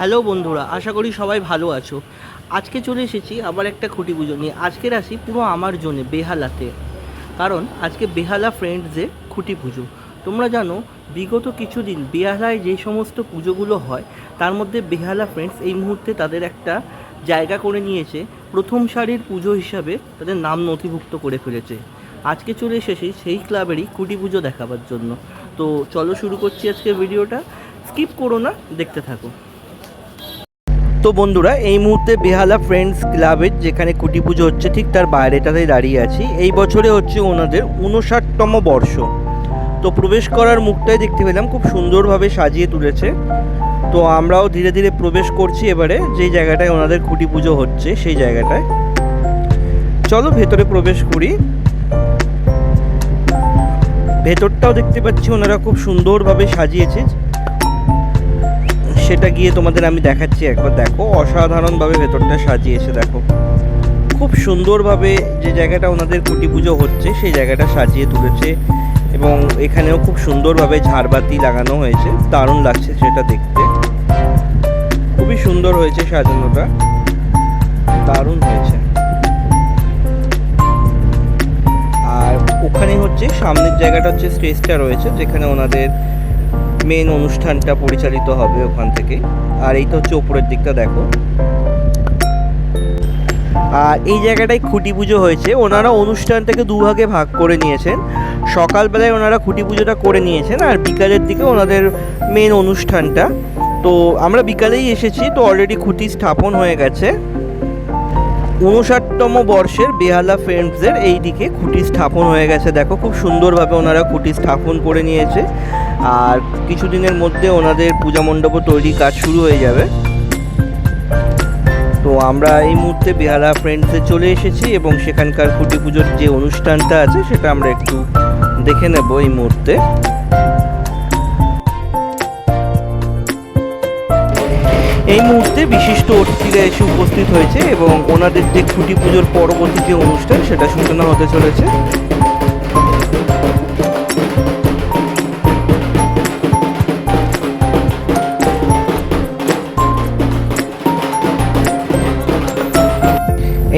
Hello বন্ধুরা, আশা করি সবাই ভালো আছো। আজকে চলে এসেছি আবার একটা খুঁটি পুজো নিয়ে। আজকের আসি পুরো আমার জন্যে বেহালাতে, কারণ আজকে বেহালা ফ্রেন্ডসদের খুঁটি পুজো। তোমরা জানো বিগত কিছুদিন বেহালায় যে সমস্ত পুজোগুলো হয় তার মধ্যে বেহালা ফ্রেন্ডস এই মুহূর্তে তাদের একটা জায়গা করে নিয়েছে, প্রথম সারির পুজো হিসাবে তাদের নাম নথিভুক্ত করে ফেলেছে। আজকে চলে এসেছি সেই ক্লাবেরই খুঁটি পুজো দেখাবার জন্য। তো চলো শুরু করছি আজকের ভিডিওটা, স্কিপ করো না, দেখতে থাকো। তো বন্ধুরা, এই মুহূর্তে বেহালা ফ্রেন্ডস ক্লাবের যেখানে খুঁটি পুজো হচ্ছে ঠিক তার বাইরেটাতেই দাঁড়িয়ে আছি। এই বছরে হচ্ছে ওনাদের 59তম বর্ষ। তো প্রবেশ করার মুখটাই দেখতে পেলাম খুব সুন্দরভাবে সাজিয়ে তুলেছে। তো আমরাও ধীরে ধীরে প্রবেশ করছি এবারে যেই জায়গাটায় ওনাদের খুঁটি পুজো হচ্ছে সেই জায়গাটায়। চলো ভেতরে প্রবেশ করি। ভেতরটাও দেখতে পাচ্ছি ওনারা খুব সুন্দরভাবে সাজিয়েছে, সেটা গিয়ে তোমাদের আমি দেখাচ্ছি। একবার দেখো, অসাধারণভাবে ভেতরটা সাজিয়েছে। দেখো খুব সুন্দরভাবে যে জায়গাটা ওনাদের খুঁটি পুজো হচ্ছে সেই জায়গাটা সাজিয়ে তুলেছে, এবং এখানেও খুব সুন্দরভাবে ঝাড়বাতি লাগানো হয়েছে। দারুণ লাগছে সেটা দেখতে, খুবই সুন্দর হয়েছে সাজানোটা, দারুণ হয়েছে। আর ওখানে হচ্ছে সামনের জায়গাটা হচ্ছে স্টেজটা রয়েছে, যেখানে ওনাদের মেন অনুষ্ঠানটা পরিচালিত হবে ওখান থেকে। আর এইটা হচ্ছে ওপরের দিকটা দেখো। আর এই জায়গাটায় খুঁটি পুজো হয়েছে। ওনারা অনুষ্ঠানটাকে দুভাগে ভাগ করে নিয়েছেন। সকালবেলায় ওনারা খুঁটি পুজোটা করে নিয়েছেন, আর বিকালের দিকে ওনাদের মেন অনুষ্ঠানটা। তো আমরা বিকালেই এসেছি, তো অলরেডি খুঁটি স্থাপন হয়ে গেছে। 59তম বর্ষের বেহালা ফ্রেন্ডসদের এই দিকে খুঁটি স্থাপন হয়ে গেছে। দেখো খুব সুন্দরভাবে ওনারা খুঁটি স্থাপন করে নিয়েছে, আর কিছুদিনের মধ্যে ওনাদের পূজা মণ্ডপও তৈরির কাজ শুরু হয়ে যাবে। তো আমরা এই মুহূর্তে বেহালা ফ্রেন্ডসে চলে এসেছি, এবং সেখানকার খুঁটি পুজোর যে অনুষ্ঠানটা আছে সেটা আমরা একটু দেখে নেব এই মুহূর্তে। এই মুহূর্তে বিশিষ্ট অতিথিরা এসে উপস্থিত হয়েছে, এবং ওনাদের যে খুঁটি পুজোর পরবর্তী যে অনুষ্ঠান সেটা সূচনা হতে চলেছে।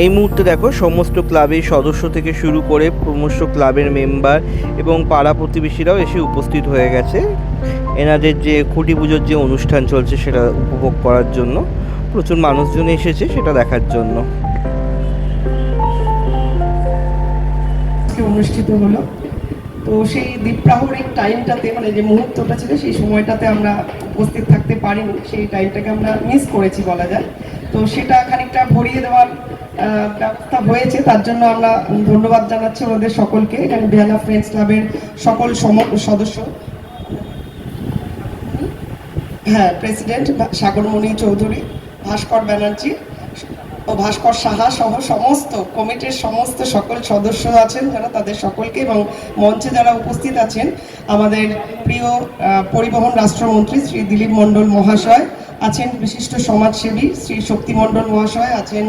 এই মুহূর্তে দেখো সমস্ত ক্লাবের সদস্য থেকে শুরু করে সমস্ত ক্লাবের মেম্বার এবং পাড়া প্রতিবেশীরাও এসে উপস্থিত হয়ে গেছে এনাদের যে খুঁটি পুজোর যে অনুষ্ঠান চলছে সেটা উপভোগ করার জন্য। প্রচুর মানুষজন এসেছে সেটা দেখার জন্য। অনুষ্ঠিত হলো, তো সেই দ্বীপ্রাহরিক টাইমটাতে মানে যে মুহূর্তটা ছিল সেই সময়টাতে আমরা উপস্থিত থাকতে পারিনি, সেই টাইমটাকে আমরা মিস করেছি বলা যায়। তো সেটা খানিকটা ভরিয়ে দেওয়ার ব্যবস্থা হয়েছে, তার জন্য আমরা ধন্যবাদ জানাচ্ছি ওনাদের সকলকে। এখানে বেহালা ফ্রেন্ডস ক্লাবের সকল সদস্য, হ্যাঁ, প্রেসিডেন্ট সাগরমণি চৌধুরী, ভাস্কর ব্যানার্জি ও ভাস্কর সাহা সহ সমস্ত কমিটির সমস্ত সকল সদস্য আছেন যারা, তাদের সকলকে, এবং মঞ্চে যারা উপস্থিত আছেন আমাদের প্রিয় পরিবহন রাষ্ট্রমন্ত্রী শ্রী দিলীপ মণ্ডল মহাশয় আছেন, বিশিষ্ট সমাজসেবী শ্রী শক্তি মণ্ডল মহাশয় আছেন,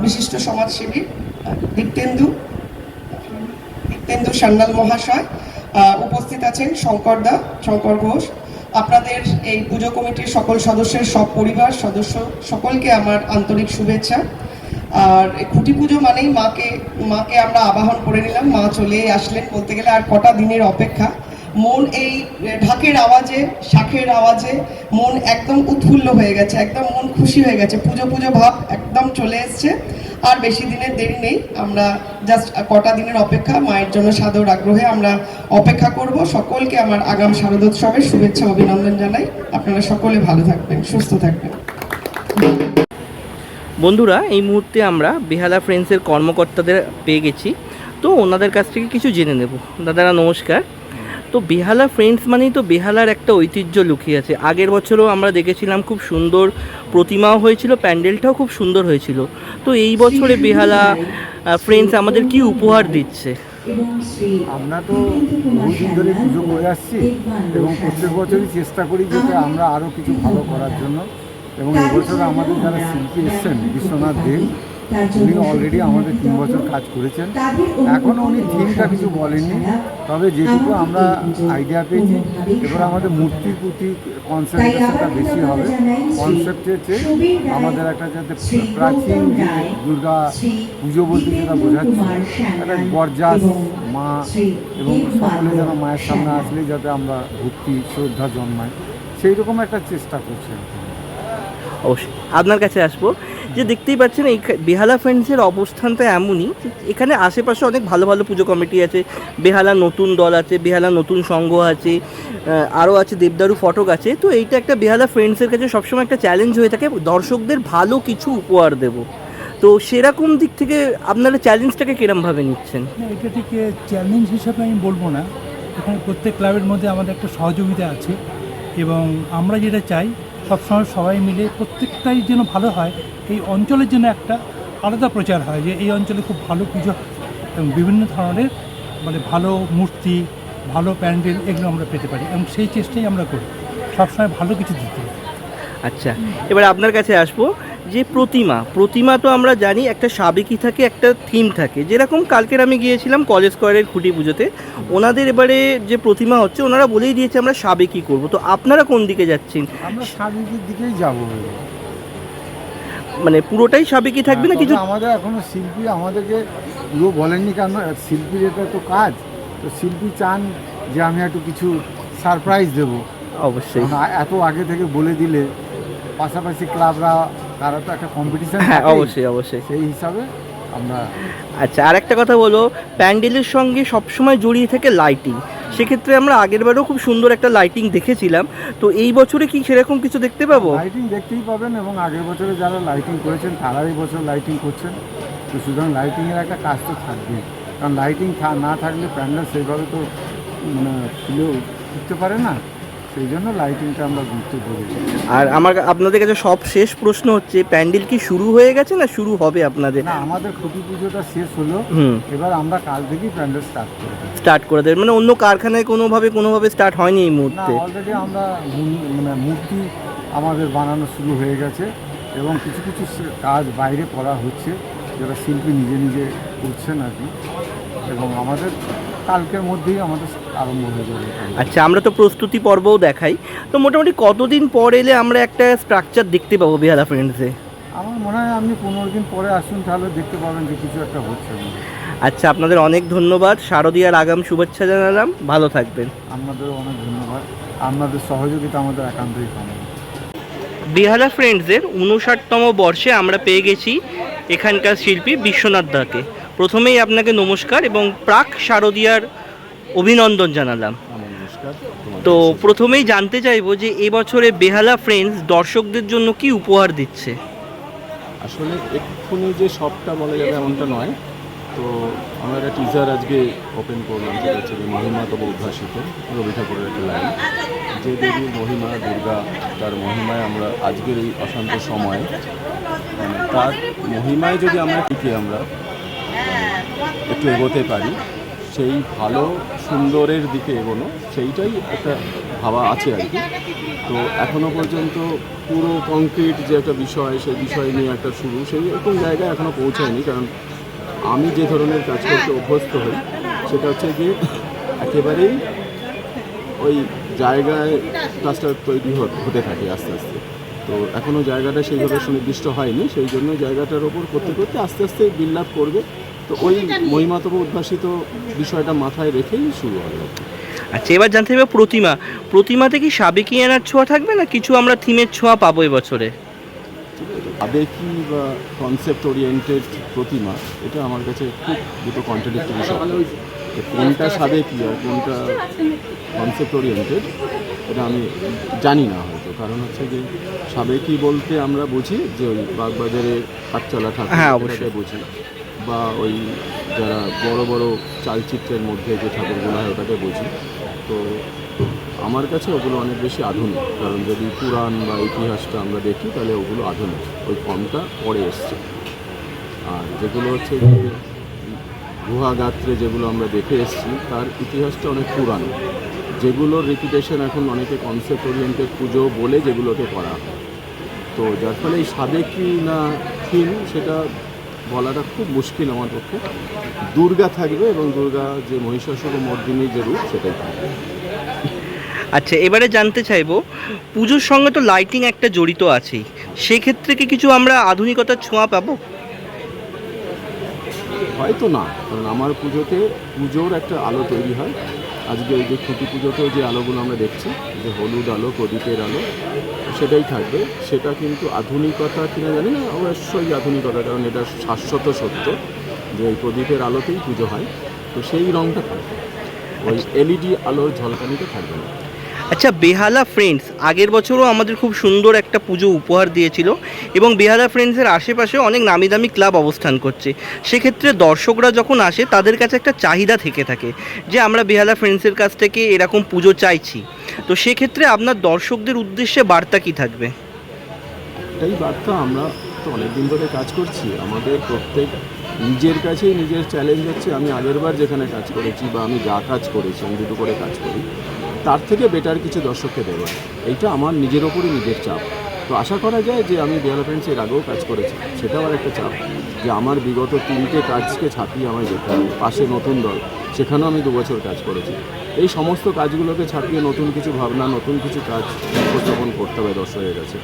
বিশিষ্ট সমাজসেবী দীপ্তেন্দু সান্যাল মহাশয় উপস্থিত আছেন, শঙ্কর ঘোষ। আপনাদের এই পুজো কমিটির সকল সদস্যের সব পরিবার সদস্য সকলকে আমার আন্তরিক শুভেচ্ছা। আর খুঁটি পুজো মানেই মাকে আমরা আবাহন করে নিলাম, মা চলে আসলেন বলতে গেলে। আর কটা দিনের অপেক্ষা, মন এই ঢাকের আওয়াজে, শাঁখের আওয়াজে মন একদম উৎফুল্ল হয়ে গেছে, একদম মন খুশি হয়ে গেছে, পুজো ভাব একদম চলে এসছে। আর বেশি দিনের দেরি নেই, আমরা জাস্ট কটা দিনের অপেক্ষা। মায়ের জন্য সাদর আগ্রহে আমরা অপেক্ষা করব। সকলকে আমার আগাম শারদোৎসবের শুভেচ্ছা অভিনন্দন জানাই। আপনারা সকলে ভালো থাকবেন, সুস্থ থাকবেন। বন্ধুরা, এই মুহূর্তে আমরা বেহালা ফ্রেন্ডসের কর্মকর্তাদের পেয়ে গেছি, তো ওনাদের কাছ থেকে কিছু জেনে নেব। দাদারা নমস্কার। তো বেহালা ফ্রেন্ডস মানেই তো বেহালার একটা ঐতিহ্য লুকিয়ে আছে। আগের বছরও আমরা দেখেছিলাম খুব সুন্দর প্রতিমাও হয়েছিল, প্যান্ডেলটাও খুব সুন্দর হয়েছিল। তো এই বছরে বেহালা ফ্রেন্ডস আমাদের কি উপহার দিচ্ছে? আমরা তো বহুদিন ধরে পুজো করে আসছি, এবং প্রত্যেক বছরই চেষ্টা করি যাতে আমরা আরও কিছু ভালো করার জন্য। এবং এবছর আমাদের যারা শিল্পী এসছেন, বিশ্বনাথ দেব উনি অলরেডি আমাদের 3 বছর কাজ করেছেন। এখনও উনি থিমটা কিছু বলেননি, তবে যেটুকু আমরা আইডিয়া পেয়েছি এবার আমাদের মূর্তির প্রতি কনসেন্ট্রেশনটা বেশি হবে। কনসেপ্টের চেয়ে আমাদের একটা যাতে প্রাচীন যে দুর্গা পুজো বলতে যেটা বোঝাচ্ছে একটা গর্জাস মা, এবং সকলে যেন মায়ের সামনে আসলেই যাতে আমরা ভক্তি শ্রদ্ধা জন্মায়, সেই রকম একটা চেষ্টা করছে। অবশ্যই আপনার কাছে আসবো, যে দেখতেই পাচ্ছেন এই বেহালা ফ্রেন্ডসের অবস্থানটা এমনই যে এখানে আশেপাশে অনেক ভালো ভালো পুজো কমিটি আছে, বেহালা নতুন দল আছে, বেহালা নতুন সংঘ আছে, আরও আছে দেবদারু ফটক আছে। তো এইটা একটা বেহালা ফ্রেন্ডসের কাছে সবসময় একটা চ্যালেঞ্জ হয়ে থাকে দর্শকদের ভালো কিছু উপহার দেব। তো সেরকম দিক থেকে আপনারা চ্যালেঞ্জটাকে কিরমভাবে নিচ্ছেন? না, এটা ঠিক চ্যালেঞ্জ হিসাবে আমি বলবো না। এখানে প্রত্যেক ক্লাবের মধ্যে আমাদের একটা সহযোগিতা আছে, এবং আমরা যেটা চাই সবসময় সবাই মিলে প্রত্যেকটাই যেন ভালো হয়, এই অঞ্চলের জন্য একটা আলাদা প্রচার হয় যে এই অঞ্চলে খুব ভালো পুজো হয় এবং বিভিন্ন ধরনের মানে ভালো মূর্তি, ভালো প্যান্ডেল এগুলো আমরা পেতে পারি, এবং সেই চেষ্টাই আমরা করি সবসময় ভালো কিছু দিতে। আচ্ছা, এবার আপনার কাছে আসবো, যে প্রতিমা তো আমরা জানি একটা সাবেকি থাকে, একটা থিম থাকে। যেরকম কালকের আমি গিয়েছিলাম কলেজ স্কোয়ারের খুঁটি পুজোতে, ওনাদের এবারে যে প্রতিমা হচ্ছে ওনারা বলেই দিয়েছে আমরা সাবেকি করব। তো আপনারা কোন দিকে যাচ্ছেন? আমরা সাবেকির দিকেই যাবো। মানে পুরোটাই সাবেকি থাকবে না কিছু? আমাদের এখনো শিল্পী আমাদেরকে পুরো বলেননি, কারণ শিল্পীর এটা তো কাজ। তো শিল্পী চান যে আমি একটু কিছু সারপ্রাইজ দেবো। অবশ্যই এত আগে থেকে বলে দিলে পাশাপাশি ক্লাবরা তারা তো একটা কম্পিটিশন, হ্যাঁ অবশ্যই সেই হিসাবে আমরা। আচ্ছা, আর একটা কথা বলো, প্যান্ডেলের সঙ্গে সবসময় জড়িয়ে থাকে লাইটিং। সেক্ষেত্রে আমরা আগেরবারও খুব সুন্দর একটা লাইটিং দেখেছিলাম, তো এই বছরে কি সেরকম কিছু দেখতে পাবো? লাইটিং দেখতেই পাবেন, এবং আগের বছরে যারা লাইটিং করেছেন তারা এই বছর লাইটিং করছেন। তো সুতরাং লাইটিংয়ের একটা কাজ তো থাকবেই, কারণ লাইটিং না থাকলে প্যান্ডেল সেইভাবে তো মানে ফুলেও উঠতে পারে না, সেই জন্য লাইটিংটা আমরা গুরুত্ব দিয়েছি। আর আপনাদের কাছে সব শেষ প্রশ্ন হচ্ছে, প্যান্ডেল কি শুরু হয়ে গেছে না শুরু হবে আপনাদের? না, আমাদের খুঁটি পুজোটা শেষ হলো, এবার আমরা কাল থেকেই প্যান্ডেল স্টার্ট করে দেব। মানে অন্য কারখানায় কোনোভাবে স্টার্ট হয়নি এই মুহূর্তে? অলরেডি আমরা মানে মূর্তি আমাদের বানানো শুরু হয়ে গেছে, এবং কিছু কিছু কাজ বাইরে করা হচ্ছে যারা শিল্পী নিজে নিজে করছেন আর কি, এবং আমাদের কালকের মধ্যেই আমাদের আরম্ভ হয়ে যাবে। আচ্ছা, আমরা তো প্রস্তুতি পর্বও দেখাই, তো মোটামুটি কতদিন পর এলে আমরা একটা স্ট্রাকচার দেখতে পাবো বেহালা ফ্রেন্ডসে? আমার মনে হয় আপনি 15 দিন পরে আসুন, তাহলে দেখতে পাবেন যে কিছু একটা হচ্ছে। আচ্ছা, আপনাদের অনেক ধন্যবাদ, শারদীয়ার আগাম শুভেচ্ছা জানালাম, ভালো থাকবেন। আপনাদেরও অনেক ধন্যবাদ, আপনাদের সহযোগিতা আমাদের একান্তই কামনা। বেহালা ফ্রেন্ডসের 59তম বর্ষে আমরা পেয়ে গেছি এখানকার শিল্পী বিশ্বনাথ দাকে। প্রথমেই আপনাকে নমস্কার এবং প্রাক শারদীয়ার অভিনন্দন জানালাম। নমস্কার। তো প্রথমেই জানতে চাইবো যে এবছরে বেহালা ফ্রেন্ডস দর্শকদের জন্য কি উপহার দিচ্ছে? আসলে এক্ষুনি যে সবটা বলা যাবে এমনটা নয়। তো আমরা একটা টিজার আজকে ওপেন করলাম, যেটা হচ্ছে মহিমা তব উদ্ভাসিত, রবি ঠাকুরের একটা লাইন, যে দেবীর মহিমা দুর্গা, তার মহিমায় আমরা আজকের এই অশান্ত সময়ে মানে তার মহিমায় যদি আমরা টিকে আমরা একটু এগোতে পারি, সেই ভালো সুন্দরের দিকে এগোনো, সেইটাই একটা ভাবা আছে আর কি। তো এখনও পর্যন্ত পুরো কংক্রিট যে একটা বিষয়, সেই বিষয় নিয়ে একটা শুরু, সেই রকম জায়গায় এখনও পৌঁছায়নি। কারণ আমি যে ধরনের কাজ করতে অভ্যস্ত হই সেটা হচ্ছে গিয়ে একেবারেই ওই জায়গায় কাজটা তৈরি হতে থাকে আস্তে আস্তে। তো এখনও জায়গাটা সেইভাবে সুনির্দিষ্ট হয়নি, সেই জন্য জায়গাটার ওপর করতে করতে আস্তে আস্তে বিল্ড আপ করবে। তো ওই মহিমাতব উদ্ভাসিত বিষয়টা মাথায় রেখেই শুরু হবে। আচ্ছা, এবার জানতে হবে প্রতিমাতে কি সাবেকি আনার ছোঁয়া থাকবে না কিছু আমরা থিমের ছোঁয়া পাবো এবছরে? আবেগী বা কনসেপ্ট ওরিয়েন্টেড প্রতিমা, এটা আমার কাছে খুব দুটো কন্ট্রাডিক্টরি শব্দ। কোনটা সাবেকি আর কোনটা কনসেপ্ট ওরিয়েন্টেড এটা আমি জানি না হয়তো। কারণ হচ্ছে যে সাবেকি বলতে আমরা বুঝি যে ওই বাগবাজারে কাঠচালা ঠাকুর, হ্যাঁ অবশ্যই বুঝি, বা ওই যারা বড় বড় চালচিত্রের মধ্যে যে ঠাকুরগুলো হয় ওটাকে বুঝি। তো আমার কাছে ওগুলো অনেক বেশি আধুনিক, কারণ যদি পুরাণ বা ইতিহাসটা আমরা দেখি তাহলে ওগুলো আধুনিক, ওই ফর্মটা পরে এসছে। আর যেগুলো হচ্ছে গুহাগাত্রে যেগুলো আমরা দেখে এসেছি তার ইতিহাসটা অনেক পুরানো, যেগুলোর রিপিটেশন এখন অনেকে কনসেপ্ট ওরিয়েন্টেড পুজো বলে যেগুলোকে করা হয়। তো যার ফলে এই সাবেকি না থিম সেটা বলাটা খুব মুশকিল আমার পক্ষে। দুর্গা থাকবে এবং দুর্গা যে মহিষাসুর মর্দিনীর যে রূপ সেটাই থাকবে। আচ্ছা, এবারে জানতে চাইবো, পুজোর সঙ্গে তো লাইটিং একটা জড়িত আছেই, সেক্ষেত্রে কি কিছু আমরা আধুনিকতার ছোঁয়া পাবো? হয়তো না, কারণ আমার পুজোতে পুজোর একটা আলো তৈরি হয়। আজকে এই যে খুঁটি পুজোতেও যে আলোগুলো আমরা দেখছি, যে হলুদ আলো, প্রদীপের আলো, সেটাই থাকবে। সেটা কিন্তু আধুনিকতা কিনা জানি না, অবশ্যই আধুনিকতা, কারণ এটা শাশ্বত সত্য যে এই প্রদীপের আলোতেই পুজো হয়। তো সেই রঙটা থাকবে, ওই এলইডি আলোর ঝলকানিতে থাকবে না। আচ্ছা, বেহালা ফ্রেন্ডস আগের বছরও আমাদের খুব সুন্দর একটা পুজো উপহার দিয়েছিল এবং বেহালা ফ্রেন্ডসের আশেপাশে অনেক নামি দামি ক্লাব অবস্থান করছে। সেক্ষেত্রে দর্শকরা যখন আসে তাদের কাছে একটা চাহিদা থেকে থাকে যে আমরা বেহালা ফ্রেন্ডসের কাছ থেকে এরকম পুজো চাইছি। তো সেক্ষেত্রে আপনার দর্শকদের উদ্দেশ্যে বার্তা কী থাকবে? এটাই বার্তা, আমরা তো অনেক দিন ধরে কাজ করছি, আমাদের প্রত্যেক নিজের কাছেই নিজের চ্যালেঞ্জ হচ্ছে আমি আগেরবার যেখানে কাজ করেছি বা আমি যা কাজ করেছি, আমি দুটো করে কাজ করি, তার থেকে বেটার কিছু দর্শককে দেওয়া। এইটা আমার নিজের ওপরই নিজের চাপ। তো আশা করা যায় যে আমি বেহালা ফ্রেন্ডস এর আগেও কাজ করেছি, সেটাও আর একটা চাপ যে আমার বিগত 3টে কাজকে ছাপিয়ে আমায় যেতে হবে। পাশে নতুন দল, সেখানেও আমি 2 বছর কাজ করেছি। এই সমস্ত কাজগুলোকে ছাপিয়ে নতুন কিছু ভাবনা, নতুন কিছু কাজ উপস্থাপন করতে হবে দর্শকের কাছে।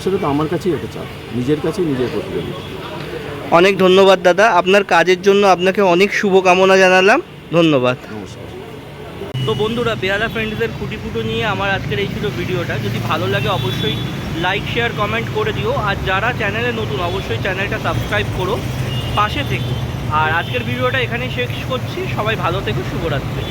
সেটা তো আমার কাছেই একটা চাপ, নিজের কাছেই নিজের প্রতিযোগিতা। অনেক ধন্যবাদ দাদা, আপনার কাজের জন্য আপনাকে অনেক শুভকামনা জানালাম। ধন্যবাদ। নমস্কার। তো বন্ধুরা, বেহালা ফ্রেন্ডসের খুঁটি পুজো নিয়ে আমার আজকের এই ছিল ভিডিওটা। যদি ভালো লাগে অবশ্যই লাইক, শেয়ার, কমেন্ট করে দিও। আর যারা চ্যানেলে নতুন অবশ্যই চ্যানেলটা সাবস্ক্রাইব করো, পাশে থেকো। আর আজকের ভিডিওটা এখানেই শেষ করছি। সবাই ভালো থেকো, শুভরাত্রি।